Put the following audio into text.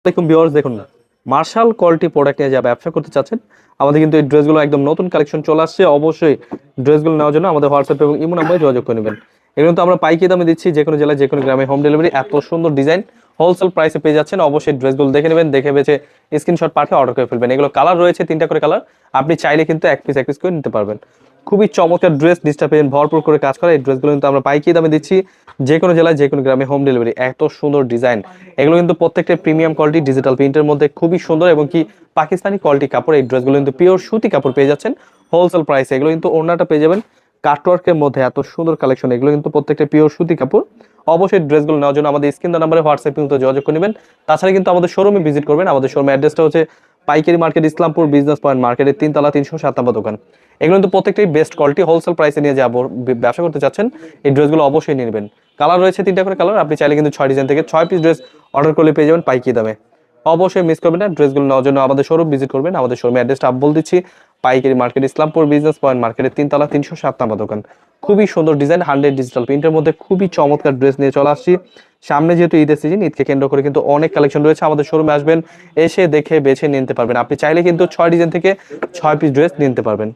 দেখুন ভিউয়ার্স, দেখুন না মার্শাল কোয়ালিটি প্রোডাক্ট নিয়ে যা ব্যবসা করতে চাচ্ছেন, আমাদের কিন্তু এই ড্রেসগুলো একদম নতুন কালেকশন চলে আসছে। অবশ্যই ড্রেসগুলো নেওয়ার জন্য আমাদের হোয়াটসঅ্যাপ এবং ইমো নাম্বারে যোগাযোগ করে নেবেন। এগুলো তো আমরা পাইকারি দামে দিচ্ছি, যে কোনো জেলায় যে কোনো গ্রামে হোম ডেলিভারি। এত সুন্দর ডিজাইন হোলসেল প্রাইসে পেয়ে যাচ্ছেন। অবশ্যই ড্রেসগুলো দেখে নেবেন, দেখে বেছে স্ক্রিনশট পাঠিয়ে অর্ডার করে ফেলবেন। এগুলো কালার রয়েছে 3টা করে কালার, আপনি চাইলে কিন্তু এক পিস করে নিতে পারবেন। খুবই চমৎকার ড্রেস, ডিস্টার্ব পেন ভরপুর করে কাজ করা এই ড্রেসগুলো কিন্তু আমরা পাইকারি দামে দিচ্ছি, যে কোনো জেলায় যে কোনো গ্রামে হোম ডেলিভারি। এত সুন্দর ডিজাইন, এগুলো কিন্তু প্রত্যেকটা প্রিমিয়াম কোয়ালিটি ডিজিটাল প্রিন্টের মধ্যে খুবই সুন্দর এবং কি পাকিস্তানি কোয়ালিটি কাপড়। এই ড্রেসগুলো কিন্তু পিওর সুতি কাপড় পেয়ে যাচ্ছেন হোলসেল প্রাইসে। এগুলো কিন্তু ওড়নাটা পেয়ে যাবেন কাটওয়ার্কের মধ্যে, এত সুন্দর কালেকশন। এগুলো কিন্তু প্রত্যেকটা পিওর সুতি কাপড়। অবশ্যই ড্রেসগুলো নেওয়ার জন্য আমাদের স্ক্রিন নাম্বারে হোয়াটসঅ্যাপে কিন্তু যোগাযোগ করে নেবেন। তাছাড়া কিন্তু আমাদের শোরুমে ভিজিট করবেন। আমাদের শোরুমের অ্যাড্রেসটা হচ্ছে পাইকারি মার্কেট, ইসলামপুর বিজনেস পয়েন্ট মার্কেটের 3তলা 307 দোকান। এগুলো কিন্তু প্রত্যেকটাই বেস্ট কোয়ালিটি হোলসেল প্রাইসে নিয়ে যাবো ব্যবসা করতে চাচ্ছেন, এই ড্রেসগুলো অবশ্যই নিয়ে নেবেন। কালার রয়েছে 3টা করে কালার, আপনি চাইলে কিন্তু 6 ডিজাইন থেকে 6 পিস ড্রেস অর্ডার করলে পেয়ে যাবেন পাইকারি দামে। অবশ্যই মিস করবেন না, ড্রেসগুলো নেওয়ার জন্য আমাদের শোরুম ভিজিট করবেন। আমাদের শোরুমের অ্যাড্রেসটা বলে দিচ্ছি, পাইকারি মার্কেট, ইসলামপুর বিজনেস পয়েন্ট মার্কেটের 3তলা 307 দোকান। খুবই সুন্দর ডিজাইন 100 ডিজিটাল প্রিন্টের মধ্যে খুবই চমৎকার ড্রেস নিয়ে চলে আসছি। সামনে যেহেতু ঈদের সিজন, ঈদকে কেন্দ্র করে কিন্তু অনেক কালেকশন রয়েছে। আমাদের শোরুমে আসবেন, এসে দেখে বেছে নিতে পারবেন। আপনি চাইলে কিন্তু 6 ডিজাইন থেকে 6 পিস ড্রেস নিতে পারবেন।